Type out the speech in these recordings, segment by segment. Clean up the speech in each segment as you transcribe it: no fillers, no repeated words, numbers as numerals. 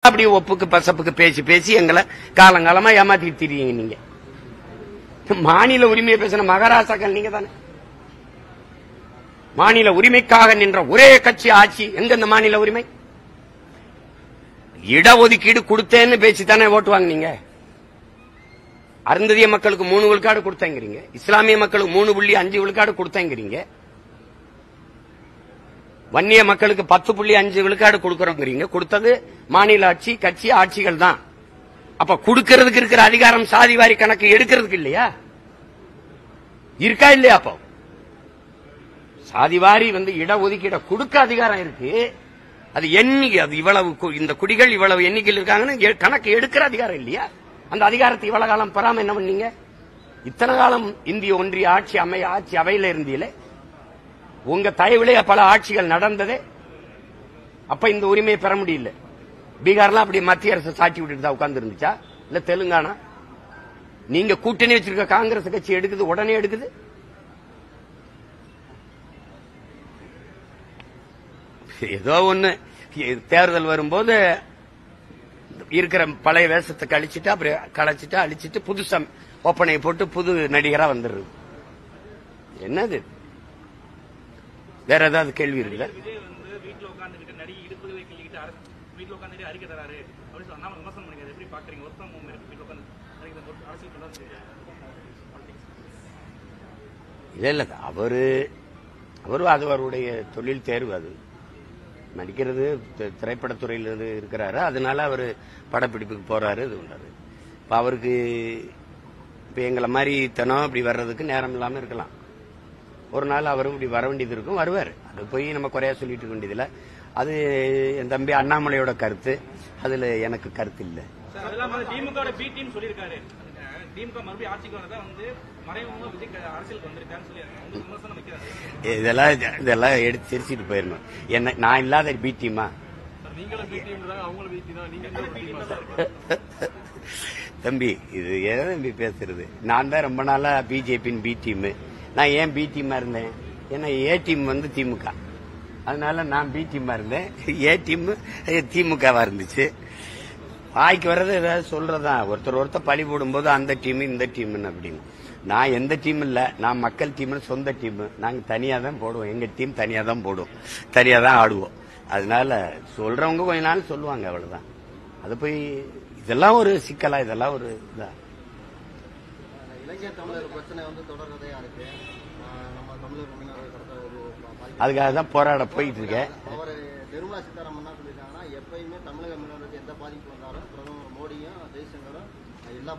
அப்படி ஒப்புக்கு பசப்புக்கு பேசி பேசி எங்களை காலங்காலமா ஏமாத்திட்டு திரியுங்க. நீங்க மாநில உரிமையை பேசின மகாராஷ்டிராக்கள் நீங்க தானே. மாநில உரிமைக்காக நின்ற ஒரே கட்சி ஆட்சி எங்க? இந்த மாநில உரிமை இடஒதுக்கீடு கொடுத்தேன்னு பேசி தானே ஓட்டு வாங்கினீங்க. அருந்ததிய மக்களுக்கு 3 விழுக்காடு கொடுத்தேங்கிறீங்க, இஸ்லாமிய மக்களுக்கு 3.5 விழுக்காடு கொடுத்தேங்கிறீங்க, வன்னிய மக்களுக்கு 10.5 விழுக்காடு கொடுக்கறோங்கிறீங்க. கொடுத்தது மாநில ஆட்சி கட்சி ஆட்சிகள் தான். அப்ப கொடுக்கிறதுக்கு இருக்கிற அதிகாரம் சாதிவாரி கணக்கு எடுக்கிறதுக்கு இல்லையா? இருக்கா இல்லையா? அப்போ சாதிவாரி இடஒதுக்கீட கொடுக்க அதிகாரம் இருக்கு. அது எண்ணிக்கை, அது இவ்வளவு இந்த குடிகள் இவ்வளவு எண்ணிக்கையில் இருக்காங்கன்னு கணக்கு எடுக்கிற அதிகாரம் இல்லையா? அந்த அதிகாரத்தை இவ்வளவு காலம் பெறாம என்ன பண்ணீங்க? இத்தனை காலம் இந்திய ஒன்றிய ஆட்சி அவையில இருந்தீங்களே, உங்க தயவுலே பல ஆட்சிகள் நடந்ததே. அப்ப இந்த உரிமையை பெற முடியல. பீகார்லாம் அப்படி மத்திய அரசு சாட்சி விட்டுட்டு தான் உட்கார்ந்து இருந்துச்சா? இல்ல தெலுங்கானா நீங்க கூட்டணி வச்சிருக்க காங்கிரஸ் கட்சி எடுக்குது, உடனே எடுக்குது. ஏதோ ஒண்ணு தேர்தல் வரும்போது இருக்கிற பழைய வேஷத்தை கழிச்சிட்டு அப்படி களைச்சிட்டு அழிச்சிட்டு புதுசா ஒப்பனையை போட்டு புது நடிகரா வந்துடுறது. என்னது? வேற ஏதாவது கேள்வி இருக்குல்ல? இல்ல அவரு அது அவருடைய தொழில் தேர்வு. அது நடிக்கிறது திரைப்படத்துறையில் இருக்கிறாரு, அதனால அவரு படப்பிடிப்புக்கு போறாரு. இது பண்றாரு. இப்ப அவருக்கு இப்ப எங்களை மாதிரி தினம் இப்படி வர்றதுக்கு நேரம் இல்லாம இருக்கலாம். ஒரு நாள் அவரும் இப்படி வர வேண்டியது இருக்கும், வருவார். அது போய் நம்ம குறையா சொல்லிட்டு இருக்க வேண்டியதில்ல. அது என் தம்பி அண்ணாமலையோட கருத்து, அதுல எனக்கு கருத்து இல்ல. இதெல்லாம் எடுத்து சிரிச்சிட்டு போயிடணும். என்ன நான் இல்லாத பி டீமா? தம்பி இது ஏன் தம்பி பேசுறது? நான் தான் ரொம்ப நாளா பிஜேபியின் பி டீம். நான் ஏன் பி டீமா இருந்தேன்? ஏன்னா ஏ டீம் திமுக, அதனால நான் பி டீமா இருந்தேன். ஏ டீம் திமுகவா இருந்துச்சு. வாய்க்கு வர்றது ஏதாவது சொல்றதான். ஒருத்தர் பழி போடும்போது அந்த டீம் இந்த டீம் அப்படின்னு. நான் எந்த டீம் இல்ல, நான் மக்கள் டீம், சொந்த டீம். நாங்க தனியா தான் போடுவோம், எங்க டீம் தனியா தான் போடுவோம், தனியா தான் ஆடுவோம். அதனால சொல்றவங்க கொஞ்ச நாள் சொல்லுவாங்க, அவ்வளவுதான். அது போய் இதெல்லாம் ஒரு சிக்கலா? இதெல்லாம் ஒரு இதா? அதுக்காக தான் போராட போயிட்டு இருக்கேன். எப்பயுமே தமிழக மீனவர்களுக்கு எந்த பாதிப்பு வந்தாலும் பிரதமர் மோடியும் ஜெய்சங்கரும் எல்லா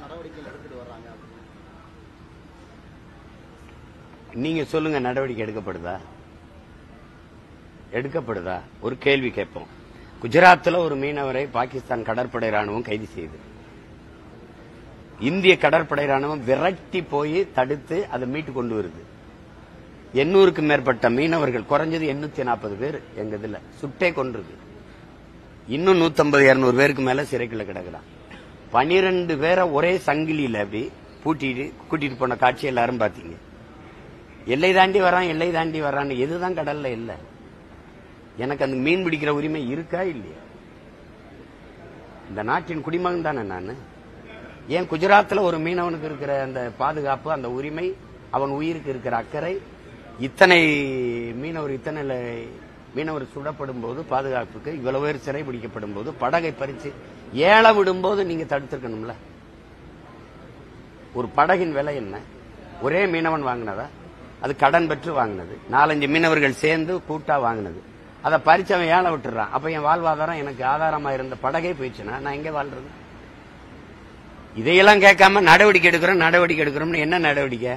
நடவடிக்கையும் எடுத்துட்டு வர்றாங்க. நீங்க சொல்லுங்க, நடவடிக்கை எடுக்கப்படுதா? ஒரு கேள்வி கேட்போம். குஜராத்தில் ஒரு மீனவரை பாகிஸ்தான் கடற்படை ராணுவம் கைது செய்து, இந்திய கடற்படை ராணுவம் விரட்டி போய் தடுத்து அதை மீட்டு கொண்டு வருது. 800க்கும் மேற்பட்ட மீனவர்கள், குறைஞ்சது 840 பேர் எங்க இதுல சுட்டே கொண்டிருக்கு. இன்னும் 150-200 பேருக்கு மேல சிறைக்குள்ள கிடக்குறான். 12 பேரை ஒரே சங்கிலியில அப்படி கூட்டிட்டு போன காட்சி எல்லாரும் பாத்தீங்க. எல்லை தாண்டி வரான்னு எதுதான் கடல்ல இல்ல? எனக்கு அந்த மீன் பிடிக்கிற உரிமை இருக்கா இல்லையா? இந்த நாட்டின் குடிமகன் தானே நான். ஏன் குஜராத்தில் ஒரு மீனவனுக்கு இருக்கிற அந்த பாதுகாப்பு, அந்த உரிமை, அவன் உயிருக்கு இருக்கிற அக்கறை, இத்தனை மீனவர் சுடப்படும் போது பாதுகாப்புக்கு இவ்வளவு பேர் சிறை பிடிக்கப்படும் போது, படகை பறிச்சு ஏல விடும் போது நீங்க தடுத்திருக்கணும்ல. ஒரு படகின் விலை என்ன? ஒரே மீனவன் வாங்கினதா? அது கடன் பெற்று வாங்கினது. 4-5 மீனவர்கள் சேர்ந்து கூட்டா வாங்கினது. அதை பறிச்சு அவன் ஏல விட்டுறான். அப்ப என் வாழ்வாதாரம், எனக்கு ஆதாரமா இருந்த படகே போயிடுச்சுன்னா நான் எங்க வாழ்றது? இதையெல்லாம் கேட்காம நடவடிக்கை எடுக்கிறோம்னு என்ன நடவடிக்கை?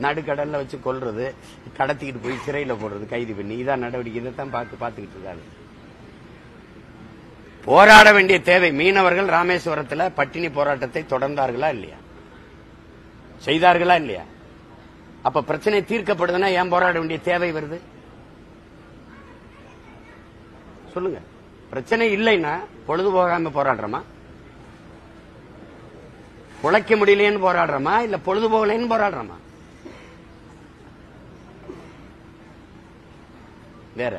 நடுக்கடல்ல வச்சு கொல்றது, கடத்திக்கிட்டு போய் சிறையில போடுறது, கைது பண்ணி, இதான் நடவடிக்கை. இதைத்தான் பார்த்துக்கிட்டு இருக்காங்க. போராட வேண்டிய தேவை. மீனவர்கள் ராமேஸ்வரத்தில் பட்டினி போராட்டத்தை தொடர்ந்தார்களா இல்லையா? செய்தார்களா இல்லையா? அப்ப பிரச்சனை தீர்க்கப்படுதுன்னா ஏன் போராட வேண்டிய தேவை வருது? சொல்லுங்க. பிரச்சனை இல்லைன்னா பொழுது போகாம போராடுறோமா? உழைக்க முடியலன்னு போராடுறோமா? இல்ல பொழுது போகலன்னு போராடுறோமா? வேற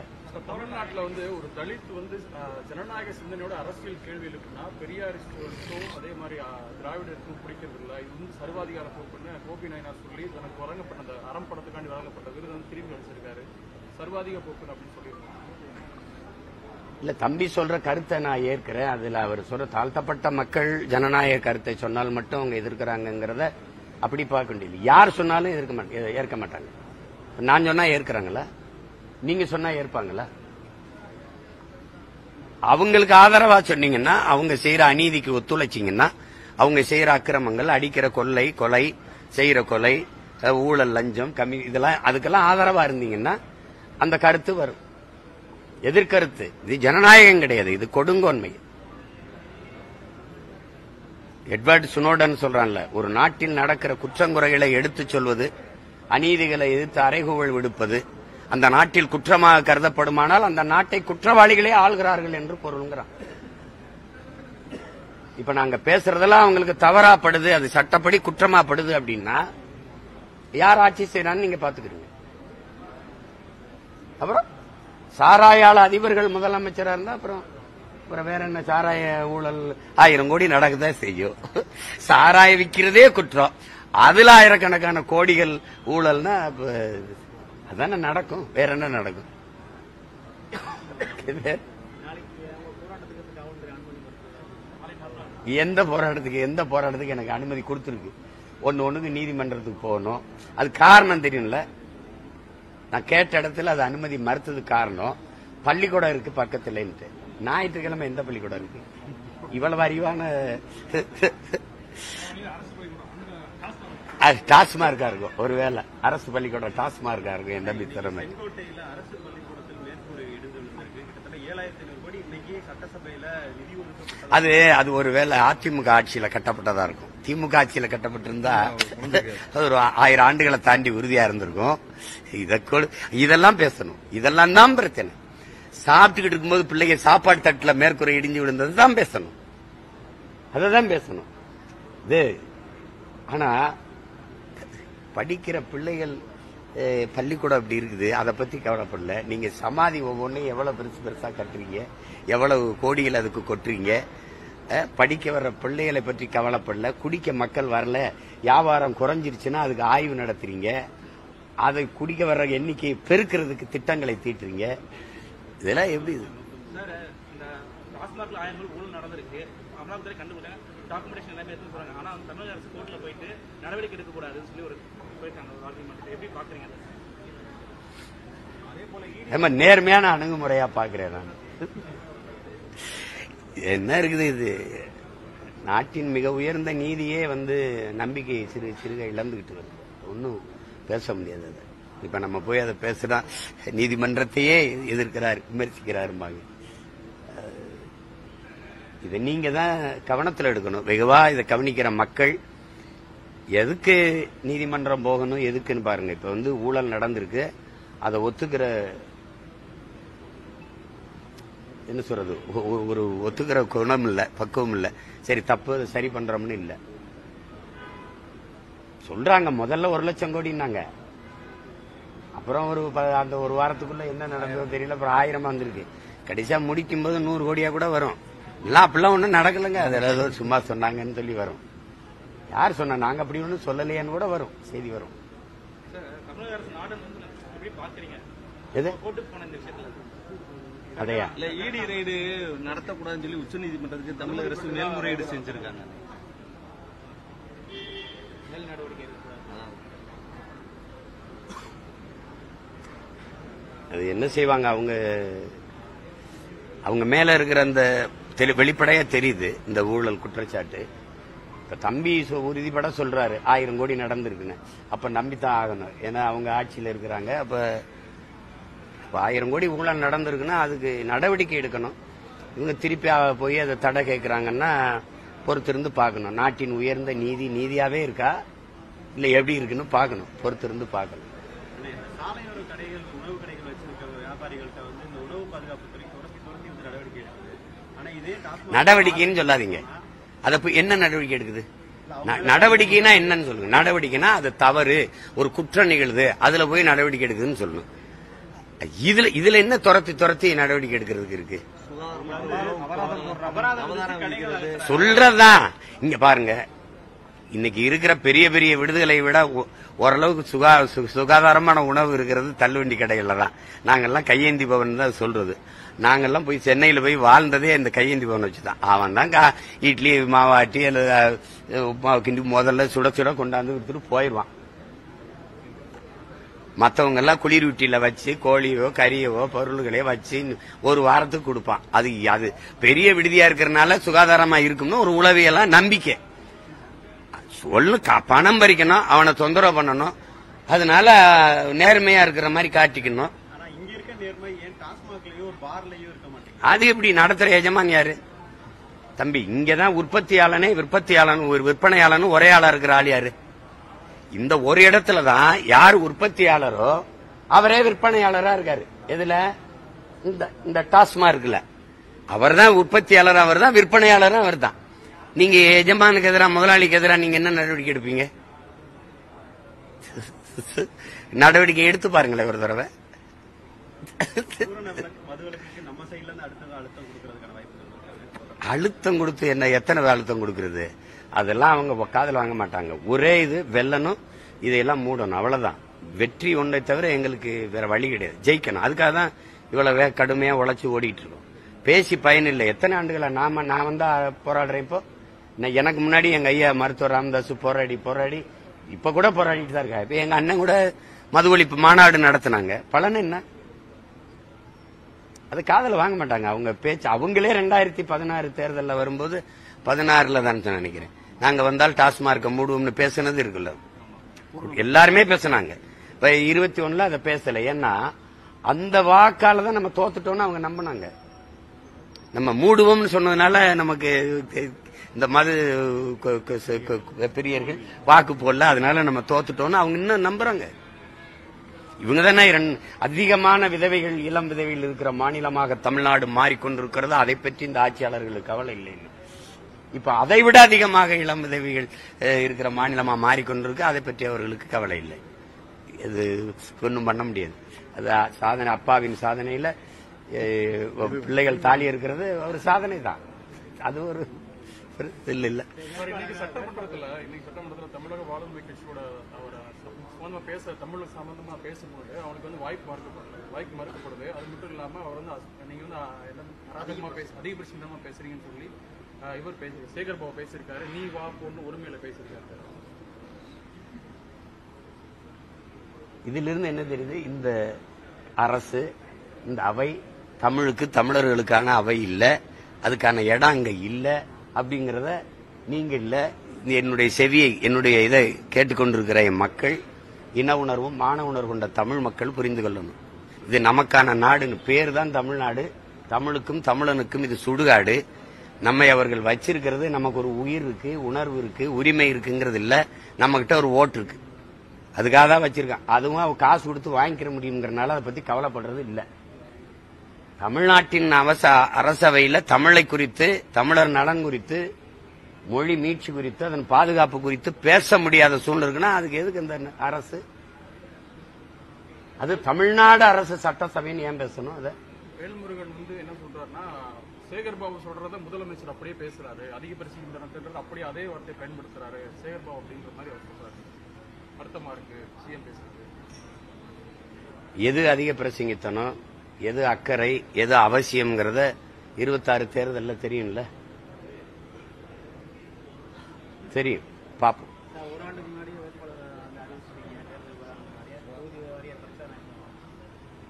தமிழ்நாட்டில் ஒரு தலித் ஜனநாயக சிந்தனையோட அரசியல் கேள்வி எழுப்புனா பெரியாரிஸ்டுக்கும் அதே மாதிரி திராவிடருக்கும் பிடிக்கிறது இல்லை. இது சர்வாதிகார போக்குன்னு கோபி நாயனார் சொல்லி தனக்கு வழங்கப்பட்ட அந்த அறம் படத்துக்காண்டி வழங்கப்பட்ட விருது திரும்பி அடிச்சிருக்காரு. சர்வாதிக போக்குன்னு அப்படின்னு சொல்லியிருக்காங்க. இல்ல, தம்பி சொல்ற கருத்தை நான் ஏற்கிறேன். அதுல அவர் சொல்ற தாழ்த்தப்பட்ட மக்கள் ஜனநாயக கருத்தை சொன்னால் மட்டும் அவங்க எதிர்க்கிறாங்கிறத அப்படி பார்க்க வேண்டியது. யார் சொன்னாலும் ஏற்க மாட்டாங்க. நான் சொன்னா ஏற்கிறாங்களா? நீங்க சொன்னா ஏற்பாங்களா? அவங்களுக்கு ஆதரவா சொன்னீங்கன்னா, அவங்க செய்யற அநீதிக்கு ஒத்துழைச்சிங்கன்னா, அவங்க செய்யற அக்கிரமங்கள், அடிக்கிற கொலை செய்யற கொலை, ஊழல், லஞ்சம், இதெல்லாம் அதுக்கெல்லாம் ஆதரவா இருந்தீங்கன்னா அந்த கருத்து வரும். எதிர்கருத்து. இது ஜனநாயகம் கிடையாது, இது கொடுங்கோன்மை. எட்வர்ட் ஸ்னோடன் சொல்றான்ல, ஒரு நாட்டில் நடக்கிற குற்றங்குறைகளை எடுத்துச் சொல்வது, அநீதிகளை எதிர்த்து அறைகூவல் விடுப்பது அந்த நாட்டில் குற்றமாக கருதப்படுமானால் அந்த நாட்டை குற்றவாளிகளே ஆள்கிறார்கள் என்று பொருள்கிறான். இப்ப நாங்க பேசுறதெல்லாம் அவங்களுக்கு தவறாப்படுது, அது சட்டப்படி குற்றமாப்படுது அப்படின்னா யார் ஆட்சி செய்யறான்னு நீங்க பாத்துக்கிறீங்க. அப்புறம் சாராயால அதிபர்கள் முதலமைச்சரா இருந்தா அப்புறம் வேற என்ன? சாராய ஊழல் 1000 கோடி நடக்குதான் செய்யும். சாராய விற்கிறதே குற்றம், அதுல ஆயிரக்கணக்கான கோடிகள் ஊழல்னா அதான நடக்கும். வேற என்ன நடக்கும்? எந்த போராட்டத்துக்கு எனக்கு அனுமதி கொடுத்துருக்கு? ஒண்ணுக்கு நீதிமன்றத்துக்கு போகணும். அது காரணம் தெரியும்ல. நான் கேட்ட இடத்துல அது அனுமதி மறுத்தது காரணம் பள்ளிக்கூடம் இருக்கு பக்கத்துல. ஞாயிற்றுக்கிழமை எந்த பள்ளிக்கூடம் இருக்கு? இவ்வளவு அறிவான டாஸ்மார்க்கா இருக்கும். ஒருவேளை அரசு பள்ளிக்கூடம் டாஸ்மார்க்கா இருக்கும். என் தம்பி திறமை. அது ஒருவேளை அதிமுக ஆட்சியில கட்டப்பட்டதா இருக்கும். திமுக ஆட்சியில கட்டப்பட்டிருந்தா ஒரு 1000 ஆண்டுகளை தாண்டி உறுதியா இருந்திருக்கும். இதெல்லாம் பேசணும். இதெல்லாம் தான் பிரச்சனை. சாப்பிட்டுக்கிட்டு இருக்கும்போது பிள்ளைங்க சாப்பாடு தட்டுல மேற்கூரை இடிஞ்சு விழுந்தது தான் பேசணும். அததான் பேசணும். ஆனா படிக்கிற பிள்ளைகள் பள்ளிக்கூடம் அப்படி இருக்குது, அதை பத்தி கவலைப்படல. நீங்க சமாதி ஒவ்வொன்றையும் எவ்வளவு பெருசா கட்டுறீங்க, எவ்வளவு கோடிகள் அதுக்கு கொட்டுறீங்க. படிக்க வர்ற பிள்ளைகளை பற்றி கவலைப்படல. குடிக்க மக்கள் வரல, வியாபாரம் குறைஞ்சிருச்சுன்னா அதுக்கு ஆய்வு நடத்துறீங்க. அதை குடிக்க வர்ற எண்ணிக்கையை பெருக்கிறதுக்கு திட்டங்களை தீட்டுறீங்க. இதெல்லாம் எப்படி? நேர்மையான அணுகுமுறையா பாக்குறேன் நான். என்ன இருக்குது இது? நாட்டின் மிக உயர்ந்த நீதியே நம்பிக்கை சிறுக இழந்துகிட்டு வருது. ஒன்னும் பேச முடியாது. இப்ப நம்ம போய் அதை பேசுனா நீதிமன்றத்தையே எதிர்க்கிறார், விமர்சிக்கிறாருமாங்க. இதை நீங்க தான் கவனத்தில் எடுக்கணும். வெகுவா இதை கவனிக்கிற மக்கள் எதுக்கு நீதிமன்றம் போகணும், எதுக்குன்னு பாருங்க. இப்ப ஊழல் நடந்திருக்கு, அதை ஒத்துக்கிற என்ன சொல்றது, ஒரு ஒத்துக்கிற குணம் இல்ல, பக்குவம் இல்ல. சரி, தப்பு சரி பண்றோம்னு இல்ல சொல்றாங்க. முதல்ல 1 லட்சம் கோடினாங்க, அப்புறம் அந்த ஒரு வாரத்துக்குள்ள என்ன நடந்ததோ தெரியல, அப்புறம் 1000 வந்திருக்கு. கடைசியா முடிக்கும் போது 100 கோடியா கூட வரும். எல்லாம் அப்படிலாம் ஒண்ணும் நடக்கலங்க, அது ஏதோ சும்மா சொன்னாங்கன்னு சொல்லி வரும். யார் சொன்னா? நாங்க அப்படி ஒன்னும் சொல்லலையான்னு கூட வரும், செய்தி வரும். எது அதையா இல்ல இடி ரைடு நடத்தக்கூடாதுன்னு சொல்லி உச்ச நீதிமன்றத்துக்கு தமிழக அரசு மேல்முறையீடு செஞ்சிருக்காங்க. அது என்ன செய்வாங்க? அவங்க மேல இருக்கிற அந்த வெளிப்படையா தெரியுது இந்த ஊழல் குற்றச்சாட்டு. இப்ப தம்பி உறுதிப்பட சொல்றாரு 1000 கோடி நடந்திருக்குன்னு. அப்ப நம்பித்தான் ஆகணும், ஏன்னா அவங்க ஆட்சியில் இருக்கிறாங்க. அப்ப 1000 கோடி ஊழல் நடந்திருக்குன்னா அதுக்கு நடவடிக்கை எடுக்கணும். இவங்க திருப்பி போய் அதை தடை கேட்கிறாங்கன்னா பொறுத்திருந்து பார்க்கணும். நாட்டின் உயர்ந்த நீதியாவே இருக்கா இல்ல எப்படி இருக்குன்னு பார்க்கணும், பொறுத்திருந்து பார்க்கணும். நடவடிக்கைன்னு சொல்லாதீங்க. அத என்ன நடவடிக்கை எடுக்குது? நடவடிக்கைனா என்னன்னு சொல்லுங்க. நடவடிக்கைனா அது தவறு, ஒரு குற்றம் நிகழுது, அதுல போய் நடவடிக்கை எடுக்குதுன்னு சொல்லணும். இதுல என்ன துரத்தி நடவடிக்கை எடுக்கிறதுக்கு இருக்கு? சொல்றதுதான். இங்க பாருங்க, இன்னைக்கு இருக்கிற பெரிய பெரிய விடுதலை விட ஓரளவுக்கு சுகாதாரமான உணவு இருக்கிறது தள்ளுவண்டி கடைகள்ல தான். நாங்கெல்லாம் கையேந்தி பவன் தான் சொல்றது. நாங்கெல்லாம் போய் சென்னையில போய் வாழ்ந்ததே இந்த கையேந்தி பவன் வச்சுதான். அவன் தான் இட்லி மாவாட்டி அல்லது உப்புமா கிண்டி முதல்ல சுட சுட கொண்டாந்து விட்டுட்டு போயிடுவான். மற்றவங்க எல்லாம் குளிர் வீட்டில வச்சு கோழியோ கறியவோ பொருள்களையோ வச்சு ஒரு வாரத்துக்கு கொடுப்பான். அது பெரிய விடுதியா இருக்கிறதுனால சுகாதாரமா இருக்கும்னு ஒரு உளவியெல்லாம் நம்பிக்கை. பணம் பறிக்கணும், அவனை தொந்தரவு பண்ணணும், அதனால நேர்மையா இருக்கிற மாதிரி காட்டிக்கணும். அது எப்படி நடத்துற எஜமான் யாரு தம்பி? இங்கதான் உற்பத்தியாளனே விற்பத்தியாளன் ஒரு விற்பனையாளனும் ஒரே ஆளா இருக்கிற ஆள் யாரு? இந்த ஒரு இடத்துலதான் யார் உற்பத்தியாளரோ அவரே விற்பனையாளரா இருக்காரு. எதுல? இந்த டாஸ்மார்க்ல அவர் தான் உற்பத்தியாளர், அவர் தான் விற்பனையாளரும் அவர் தான். நீங்க எஜமானுக்கு எதிராக முதலாளிக்கு எதிராக நீங்க என்ன நடவடிக்கை எடுப்பீங்க? நடவடிக்கை எடுத்து பாருங்களேன் ஒரு தடவை. அழுத்தம் கொடுத்து என்ன? எத்தனை அழுத்தம் கொடுக்கறது? அதெல்லாம் அவங்க காதல் வாங்க மாட்டாங்க. ஒரே இது வெல்லணும், இதையெல்லாம் மூடணும், அவ்வளவுதான். வெற்றி ஒன்றை தவிர எங்களுக்கு வேற வழி கிடையாது. ஜெயிக்கணும். அதுக்காக தான் இவ்வளவு கடுமையா உழைச்சு ஓடிட்டு இருக்கோம். பேசி பயன் இல்லை. எத்தனை ஆண்டுகளா நான் வந்தா போராடுறேன். இப்போ எனக்கு முன்னாடி எங்க ஐயா மருத்துவர் ராமதாஸ் போராடி இப்ப கூட போராடிட்டு தான் இருக்கா. இப்ப எங்க அண்ணன் கூட மது ஒழிப்பு மாநாடு நடத்தினாங்க. பலன் என்ன? அது காதல வாங்க மாட்டாங்க. அவங்க பேச்சு அவங்களே 2016 தேர்தலில் வரும்போது 16ல தான் நினைக்கிறேன், நாங்க வந்தால் டாஸ்மார்க்க மூடுவோம்னு பேசினது இருக்குல்ல. எல்லாருமே பேசினாங்க. இப்ப 21ல அதை பேசல. ஏன்னா அந்த வாக்கால தான் நம்ம தோத்துட்டோம்னு அவங்க நம்பினாங்க. நம்ம மூடுவோம்னு சொன்னதுனால நமக்கு இந்த மது பிரியர்கள் வாக்கு போடல, அதனால நம்ம தோத்துட்டோம்னு அவங்க இன்னும் நம்புறாங்க. இவங்க தானே அதிகமான விதவைகள், இளம் விதவைகள் இருக்கிற மாநிலமாக தமிழ்நாடு மாறிக்கொண்டிருக்கிறது. அதை பற்றி இந்த ஆட்சியாளர்களுக்கு கவலை இல்லை. இப்ப அதை விட அதிகமாக இளம் விதவைகள் இருக்கிற மாநிலமா மாறிக்கொண்டிருக்கு. அதை பற்றி அவர்களுக்கு கவலை இல்லை. இது ஒன்றும் பண்ண முடியாது. அது சாதனை, அப்பாவின் சாதனையில பிள்ளைகள் தாலி இருக்கிறது ஒரு சாதனை தான். அது ஒரு இல்ல. இன்னைக்கு சட்டமன்றத்துல தமிழக வாழ்வுரிமை கட்சியோட தமிழ் சம்பந்தமா பேசும்போது அவனுக்கு வாய்ப்பு மறுக்கப்படுது. அது மட்டும் இல்லாம அவர் நீங்க அதிகபட்சமா பேசுறீங்கன்னு சொல்லி இவர் சேகர் பாபு பேசியிருக்காரு. நீ வா போன்னு உரிமையில பேசியிருக்காரு. இதுல இருந்து என்ன தெரியுது? இந்த அரசு, இந்த அவை தமிழுக்கு, தமிழர்களுக்கான அவை இல்ல, அதுக்கான இடம் அங்க இல்ல அப்படிங்கறத நீங்க இல்ல, என்னுடைய செவியை, என்னுடைய இதை கேட்டுக்கொண்டிருக்கிற என் மக்கள், இன உணர்வும் மான உணர்வு கொண்ட தமிழ் மக்கள் புரிந்து கொள்ளணும். இது நமக்கான நாடுன்னு பேர் தான் தமிழ்நாடு. தமிழுக்கும் தமிழனுக்கும் இது சுடுகாடு. நம்மை அவர்கள் வச்சிருக்கிறது, நமக்கு ஒரு உயிர் இருக்கு, உணர்வு இருக்கு, உரிமை இருக்குங்கிறது இல்ல, நம்ம கிட்ட ஒரு ஓட்டு இருக்கு, அதுக்காக தான் வச்சிருக்கான். அதுவும் அவ காசு கொடுத்து வாங்கிக்கிற முடியுங்கிறதுனால அதை பத்தி கவலைப்படுறது இல்ல. தமிழ்நாட்டின் அரசவையில தமிழை குறித்து, தமிழர் நலன் குறித்து, மொழி மீட்சி குறித்து, அதன் பாதுகாப்பு குறித்து பேச முடியாத சூழ்நிலை இருக்குன்னா அதுக்கு எதுக்கு இந்த அரசு? அது தமிழ்நாடு அரசு சட்டசபைன்னு ஏன் பேசணும்? அதை வேல்முருகன் என்ன சொல்றாருன்னா, சேகர் பாபு சொல்றத முதலமைச்சர் அப்படியே பேசுறாரு, அதிக பிரச்சனை அப்படியே அதே வார்த்தையை பயன்படுத்துறாரு சேகர் பாபு அப்படின்ற மாதிரி அவர் சொல்றாரு. அர்த்தமா இருக்கு சிஎம் பேசுறது. எது அதிக பிரசங்கித்தனம், எது அக்கறை, எது அவசியம்ங்கிறத 26 தேர்தல்ல தெரியும்ல, தெரியும், பாப்போம்.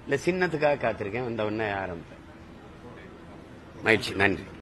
இல்ல சின்னத்துக்காக காத்திருக்கேன், வந்த உடனே ஆரம்பிப்பேன். மகிழ்ச்சி, நன்றி.